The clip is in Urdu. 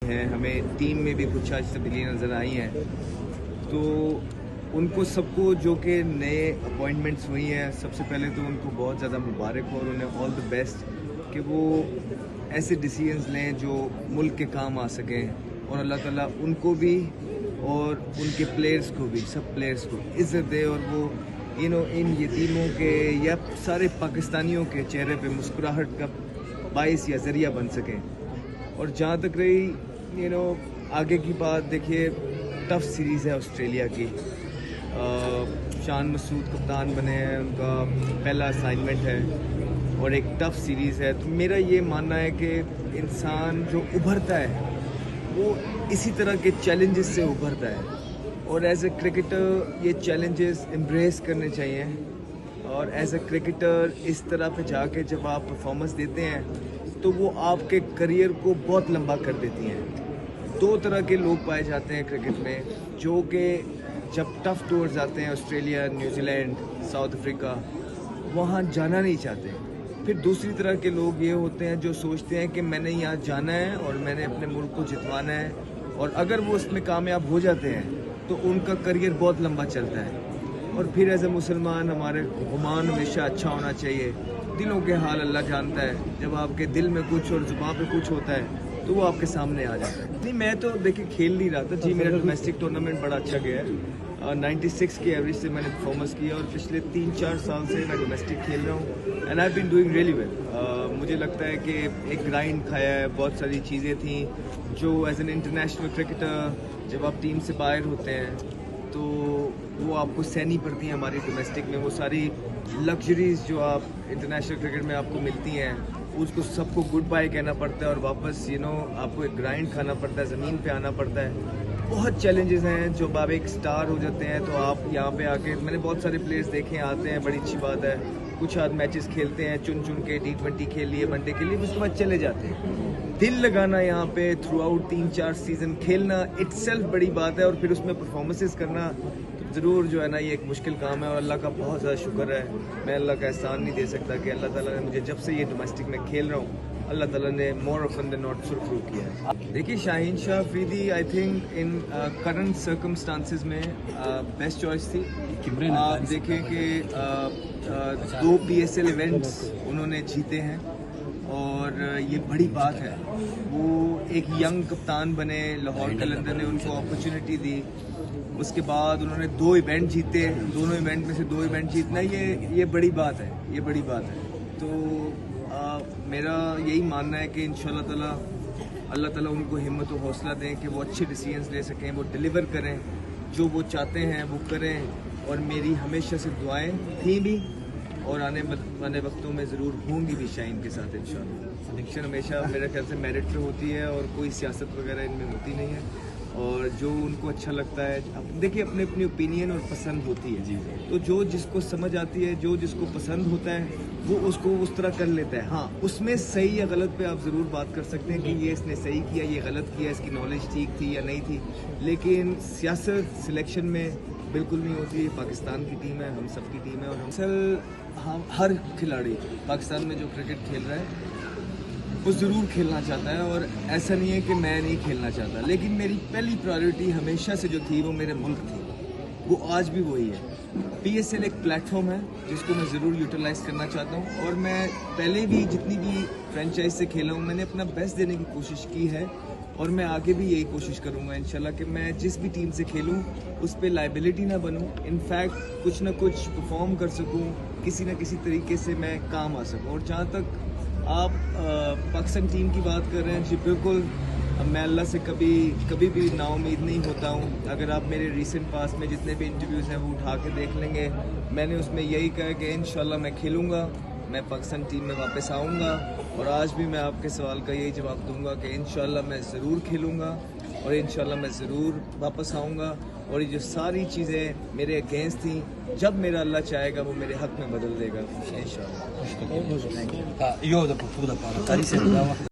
ہیں. ہمیں ٹیم میں بھی کچھ آج تبدیلیاں نظر آئی ہیں, تو ان کو سب کو جو کہ نئے اپوائنٹمنٹس ہوئی ہیں, سب سے پہلے تو ان کو بہت زیادہ مبارک ہو اور انہیں آل دا بیسٹ کہ وہ ایسے ڈیسیژنز لیں جو ملک کے کام آ سکیں, اور اللہ تعالیٰ ان کو بھی اور ان کے پلیئرز کو بھی, سب پلیئرز کو عزت دے, اور وہ ان یتیموں کے یا سارے پاکستانیوں کے چہرے پہ مسکراہٹ کا باعث یا ذریعہ بن سکیں. اور جہاں تک رہی آگے کی بات, دیکھیے ٹف سیریز ہے آسٹریلیا کی. شان مسعود کپتان بنے ہیں, ان کا پہلا اسائنمنٹ ہے اور ایک ٹف سیریز ہے. تو میرا یہ ماننا ہے کہ انسان جو ابھرتا ہے وہ اسی طرح کے چیلنجز سے ابھرتا ہے, اور ایز اے کرکٹر یہ چیلنجز امبریس کرنے چاہیے. اور ایز اے کرکٹر اس طرح پہ جا کے جب آپ پرفارمنس دیتے ہیں تو وہ آپ کے کریئر کو بہت لمبا کر دیتی ہیں. دو طرح کے لوگ پائے جاتے ہیں کرکٹ میں, جو کہ جب ٹف ٹورز آتے ہیں Australia, New Zealand, South Africa, وہاں جانا نہیں چاہتے. پھر دوسری طرح کے لوگ یہ ہوتے ہیں جو سوچتے ہیں کہ میں نے یہاں جانا ہے اور میں نے اپنے ملک کو جتوانا ہے, اور اگر وہ اس میں کامیاب ہو جاتے ہیں تو ان کا کریئر بہت لمبا چلتا ہے. اور پھر ایز اے مسلمان ہمارے گمان ہمیشہ اچھا ہونا چاہیے. دلوں کے حال اللہ جانتا ہے, جب آپ کے دل میں کچھ اور زبان پہ کچھ ہوتا ہے تو وہ آپ کے سامنے آ جاتا ہے. نہیں, میں تو دیکھیں کھیل نہیں رہا تھا جی, میرا ڈومیسٹک ٹورنامنٹ بڑا اچھا گیا ہے. 96 کی ایوریج سے میں نے پرفارمنس کیا, اور پچھلے 3-4 سال سے میں ڈومیسٹک کھیل رہا ہوں, and I been doing really well. مجھے لگتا ہے کہ ایک گرائنڈ کھایا ہے, بہت ساری چیزیں تھیں جو ایز این انٹرنیشنل کرکٹر جب آپ ٹیم سے باہر ہوتے ہیں تو وہ آپ کو سہنی پڑتی ہیں. ہماری ڈومیسٹک میں وہ ساری لگژریز جو آپ انٹرنیشنل کرکٹ میں آپ کو ملتی ہیں, اس کو سب کو گڈ بائی کہنا پڑتا ہے, اور واپس آپ کو ایک گرائنڈ کھانا پڑتا ہے, زمین پہ آنا پڑتا ہے. بہت چیلنجز ہیں. جب آپ ایک سٹار ہو جاتے ہیں تو آپ یہاں پہ آ کے, میں نے بہت سارے پلیئرز دیکھے ہیں, آتے ہیں, بڑی اچھی بات ہے, کچھ آدھ میچز کھیلتے ہیں, چن کے T20 کھیل لیے, ون ڈے کے لیے, اس کے بعد چلے جاتے ہیں. دل لگانا یہاں پہ تھرو آؤٹ 3-4 سیزن کھیلنا اٹ سیلف بڑی بات ہے, اور پھر اس میں پرفارمنسز کرنا ضرور جو ہے نا یہ ایک مشکل کام ہے. اور اللہ کا بہت زیادہ شکر ہے, میں اللہ کا احسان نہیں دے سکتا کہ اللہ تعالیٰ نے مجھے جب سے یہ ڈومیسٹک میں کھیل رہا ہوں, اللہ تعالیٰ نے مور آفن دین ناٹ سرخرو کیا ہے. دیکھیے Shaheen Shah Afridi I think in current circumstances میں بیسٹ چوائس تھی. آپ دیکھیں کہ 2 PSL ایونٹس انہوں نے جیتے ہیں, اور یہ بڑی بات ہے. وہ ایک ینگ کپتان بنے, لاہور قلندر نے ان کو اپرچونٹی دی, اس کے بعد انہوں نے 2 ایونٹ جیتے, دونوں ایونٹ میں سے 2 ایونٹ جیتنا یہ بڑی بات ہے, یہ بڑی بات ہے. تو میرا یہی ماننا ہے کہ انشاءاللہ تعالیٰ اللہ تعالیٰ ان کو ہمت و حوصلہ دیں کہ وہ اچھے ڈیسیژنز لے سکیں, وہ ڈیلیور کریں, جو وہ چاہتے ہیں وہ کریں. اور میری ہمیشہ سے دعائیں تھیں بھی, اور آنے والے وقتوں میں ضرور ہوں گی بھی شاہین کے ساتھ انشاءاللہ. سلیکشن ہمیشہ میرے خیال سے میرٹ پہ ہوتی ہے, اور کوئی سیاست وغیرہ ان میں ہوتی نہیں ہے, اور جو ان کو اچھا لگتا ہے, دیکھیے اپنی اپنی اوپینین اور پسند ہوتی ہے. تو جو جس کو سمجھ آتی ہے, جو جس کو پسند ہوتا ہے, وہ اس کو اس طرح کر لیتا ہے. ہاں, اس میں صحیح یا غلط پہ آپ ضرور بات کر سکتے ہیں کہ یہ اس نے صحیح کیا, یہ غلط کیا, اس کی نالج ٹھیک تھی یا نہیں تھی, لیکن سیاست سلیکشن میں بالکل نہیں ہوتی. پاکستان کی ٹیم ہے, ہم سب کی ٹیم ہے, اور ہر کھلاڑی پاکستان میں جو کرکٹ کھیل رہا ہے وہ ضرور کھیلنا چاہتا ہے, اور ایسا نہیں ہے کہ میں نہیں کھیلنا چاہتا. لیکن میری پہلی پرائیورٹی ہمیشہ سے جو تھی وہ میرے ملک تھی, وہ آج بھی وہی ہے. PSL ایک پلیٹ فارم ہے جس کو میں ضرور یوٹیلائز کرنا چاہتا ہوں, اور میں پہلے بھی جتنی بھی فرینچائز سے کھیلا ہوں میں نے اپنا بیسٹ دینے کی کوشش کی ہے, اور میں آگے بھی یہی کوشش کروں گا انشاءاللہ کہ میں جس بھی ٹیم سے کھیلوں اس پہ لائبلٹی نہ بنوں, انفیکٹ کچھ نہ کچھ پرفارم کر سکوں, کسی نہ کسی طریقے سے میں کام آ سکوں. اور جہاں تک آپ پاکستان ٹیم کی بات کر رہے ہیں, جی بالکل, میں اللہ سے کبھی بھی نا امید نہیں ہوتا ہوں. اگر آپ میرے ریسنٹ پاس میں جتنے بھی انٹرویوز ہیں وہ اٹھا کے دیکھ لیں گے, میں نے اس میں یہی کہا کہ انشاءاللہ میں کھیلوں گا, میں پاکستان ٹیم میں واپس آؤں گا. اور آج بھی میں آپ کے سوال کا یہی جواب دوں گا کہ انشاءاللہ میں ضرور کھیلوں گا, اور انشاءاللہ میں ضرور واپس آؤں گا. اور یہ جو ساری چیزیں میرے اگینسٹ تھیں, جب میرا اللہ چاہے گا وہ میرے حق میں بدل دے گا انشاءاللہ.